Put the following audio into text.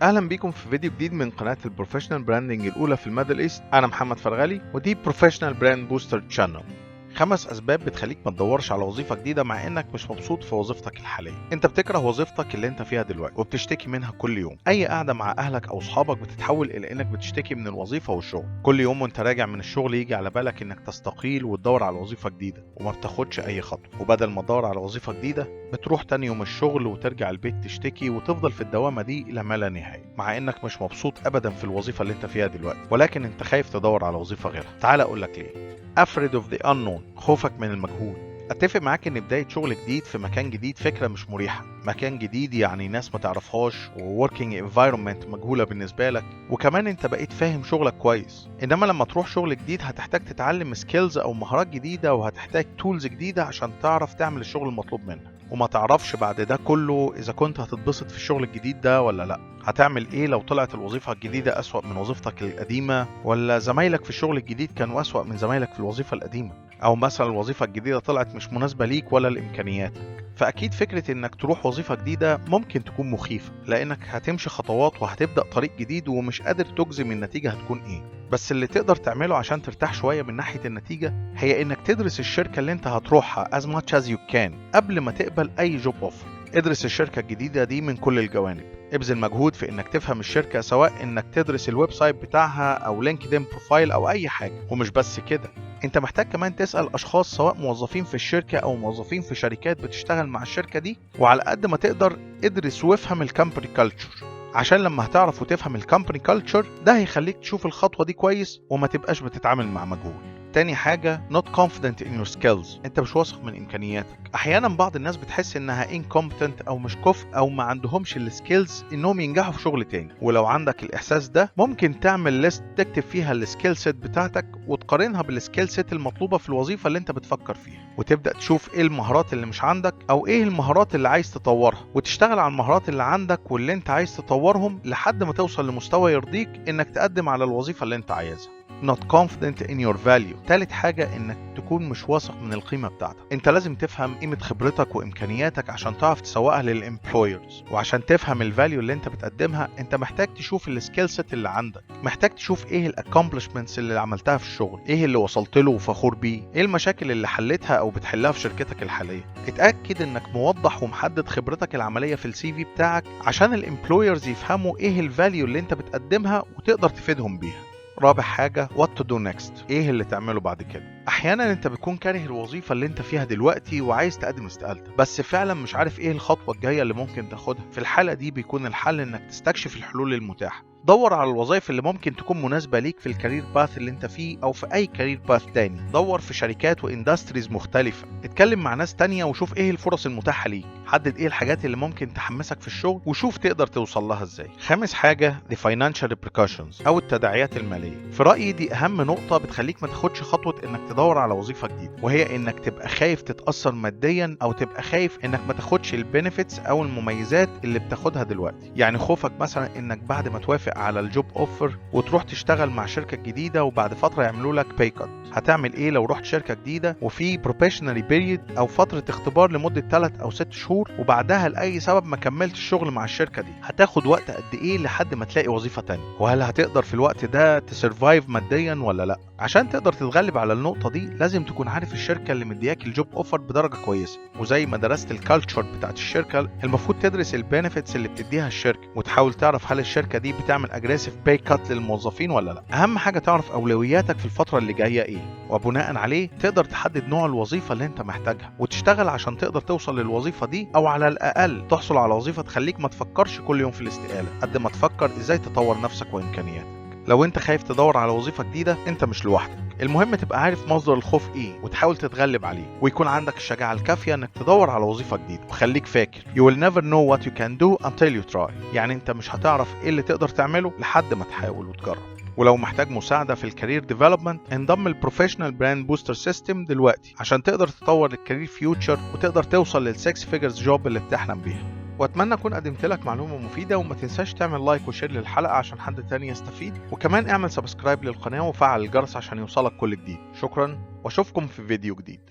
اهلا بيكم في فيديو جديد من قناه البروفيشنال براندنج الاولى في الميدل ايست. انا محمد فرغلي ودي بروفيشنال براند بوستر تشانل. 5 اسباب بتخليك ما تدورش على وظيفه جديده مع انك مش مبسوط في وظيفتك الحاليه. انت بتكره وظيفتك اللي انت فيها دلوقتي وبتشتكي منها كل يوم. اي قعده مع اهلك او اصحابك بتتحول الى انك بتشتكي من الوظيفه والشغل. كل يوم وانت راجع من الشغل يجي على بالك انك تستقيل وتدور على وظيفه جديده وما بتاخدش اي خطوه، وبدل ما تدور على وظيفه جديده بتروح تاني يوم الشغل وترجع البيت تشتكي وتفضل في الدوامه دي الى ما لا نهايه، مع انك مش مبسوط ابدا في الوظيفه اللي انت فيها دلوقتي، ولكن انت خايف تدور على وظيفه غيرها. تعال اقول لك ليه. Afraid of the unknown، خوفك من المجهول. اتفق معاك ان بداية شغل جديد في مكان جديد فكرة مش مريحة. مكان جديد يعني ناس ما تعرفهاش وworking environment مجهولة بالنسبة لك، وكمان انت بقيت فاهم شغلك كويس. انما لما تروح شغل جديد هتحتاج تتعلم سكيلز او مهارات جديدة وهتحتاج تولز جديدة عشان تعرف تعمل الشغل المطلوب منك، وما تعرفش بعد ده كله اذا كنت هتتبسط في الشغل الجديد ده ولا لا. هتعمل ايه لو طلعت الوظيفة الجديدة اسوأ من وظيفتك القديمة، ولا زمايلك في الشغل الجديد كانوا اسوأ من زمايلك في الوظيفة القديمة، او مثلا الوظيفة الجديدة طلعت مش مناسبة ليك ولا لامكانياتك. فاكيد فكرة انك تروح وظيفة جديدة ممكن تكون مخيفة، لانك هتمشي خطوات وهتبدأ طريق جديد ومش قادر تجزم النتيجة هتكون ايه. بس اللي تقدر تعمله عشان ترتاح شوية من ناحية النتيجة هي انك تدرس الشركة اللي انت هتروحها as much as you can قبل ما تقبل اي جوب اوفر. ادرس الشركة الجديدة دي من كل الجوانب، ابذل مجهود في انك تفهم الشركة، سواء انك تدرس الويب سايت بتاعها او لينكدين بروفايل او اي حاجة. ومش بس كده، انت محتاج كمان تسأل اشخاص سواء موظفين في الشركة او موظفين في شركات بتشتغل مع الشركة دي، وعلى قد ما تقدر ادرس وافهم الكامباني كلتشر، عشان لما هتعرف وتفهم الكامباني كلتشر ده هيخليك تشوف الخطوة دي كويس وما تبقاش بتتعامل مع مجهول. تاني حاجة not confident in your skills، انت مش واثق من امكانياتك. احيانا بعض الناس بتحس انها incompetent او مش كفء او ما عندهمش السكيلز انهم ينجحوا في شغل تاني. ولو عندك الاحساس ده ممكن تعمل ليست تكتب فيها السكيل سيت بتاعتك وتقارنها بالسكيل سيت المطلوبة في الوظيفة اللي انت بتفكر فيها، وتبدأ تشوف ايه المهارات اللي مش عندك او ايه المهارات اللي عايز تطورها، وتشتغل على المهارات اللي عندك واللي انت عايز تطورهم لحد ما توصل لمستوى يرضيك انك تقدم على الوظيفة اللي انت عايزها. not confident in your value. تالت حاجة انك تكون مش واثق من القيمة بتاعتك. انت لازم تفهم قيمة خبرتك وامكانياتك عشان تعرف تسوقها للامبلويرز، وعشان تفهم الفاليو اللي انت بتقدمها انت محتاج تشوف السكيل سيت اللي عندك، محتاج تشوف ايه الاكومبلشمنتس اللي عملتها في الشغل، ايه اللي وصلت له وفخور بيه، ايه المشاكل اللي حلتها او بتحلها في شركتك الحالية. اتأكد انك موضح ومحدد خبرتك العملية في السي في بتاعك عشان الامبلويرز يفهموا ايه الفاليو اللي انت بتقدمها وتقدر تفيدهم بيها. رابع حاجة what to do next، ايه اللي تعمله بعد كده. احيانا انت بتكون كاره الوظيفة اللي انت فيها دلوقتي وعايز تقدم استقالتك، بس فعلا مش عارف ايه الخطوة الجاية اللي ممكن تاخدها. في الحالة دي بيكون الحل انك تستكشف الحلول المتاحة. دور على الوظائف اللي ممكن تكون مناسبة ليك في الكارير باث اللي انت فيه او في اي كارير باث تاني. دور في شركات واندستريز مختلفة، اتكلم مع ناس تانية وشوف ايه الفرص المتاحة ليك، حدد ايه الحاجات اللي ممكن تحمسك في الشغل وشوف تقدر توصل لها ازاي. خامس حاجة the financial repercussions او التداعيات المالية. في رأيي دي اهم نقطة بتخليك ما تاخدش خطوة انك تدور على وظيفة جديدة، وهي انك تبقى خايف تتأثر ماديا او تبقى خايف انك ما تاخدش البينيفيتس او المميزات اللي بتاخدها دلوقتي. يعني خوفك مثلا انك بعد ما توافق على الجوب اوفر وتروح تشتغل مع شركة جديدة وبعد فترة يعملوا لك باي كات. هتعمل ايه لو رحت شركة جديدة وفي بروبيشنري بيريد او فترة اختبار لمدة 3 أو 6 شهور وبعدها لأي سبب ما كملتش الشغل مع الشركة دي؟ هتاخد وقت قد ايه لحد ما تلاقي وظيفة تانية؟ وهل هتقدر في الوقت ده تسرفايف ماديا ولا لا؟ عشان تقدر تتغلب على النقطة دي لازم تكون عارف الشركة اللي مدياك الجوب اوفر بدرجة كويسة، وزي ما درست الكالتشر بتاعت الشركة المفروض تدرس البينيفيتس اللي بتديها الشركة وتحاول تعرف هل الشركة دي بتعمل اجريسيف باي كات للموظفين ولا لا. اهم حاجة تعرف اولوياتك في الفترة اللي جاية ايه، وبناء عليه تقدر تحدد نوع الوظيفة اللي انت محتاجها وتشتغل عشان تقدر توصل للوظيفة دي، او على الاقل تحصل على وظيفة تخليك ما تفكرش كل يوم في الاستقالة قد ما تفكر ازاي تطور نفسك وامكانياتك. لو انت خايف تدور على وظيفة جديدة انت مش لوحدك، المهم تبقى عارف مصدر الخوف ايه وتحاول تتغلب عليه، ويكون عندك الشجاعة الكافية انك تدور على وظيفة جديدة. وخليك فاكر you will never know what you can do until you try، يعني انت مش هتعرف ايه اللي تقدر تعمله لحد ما تحاول وتجرب. ولو محتاج مساعدة في الكارير ديفلوبمنت انضم البروفيشنال براند بوستر سيستم دلوقتي عشان تقدر تطور الكارير فيوتشر وتقدر توصل للسكس فيجرز جوب اللي بتحلم بيها. واتمنى اكون قدمت لك معلومة مفيدة، وما تنساش تعمل لايك وشير للحلقة عشان حد تاني يستفيد، وكمان اعمل سبسكرايب للقناة وفعل الجرس عشان يوصلك كل جديد. شكرا واشوفكم في فيديو جديد.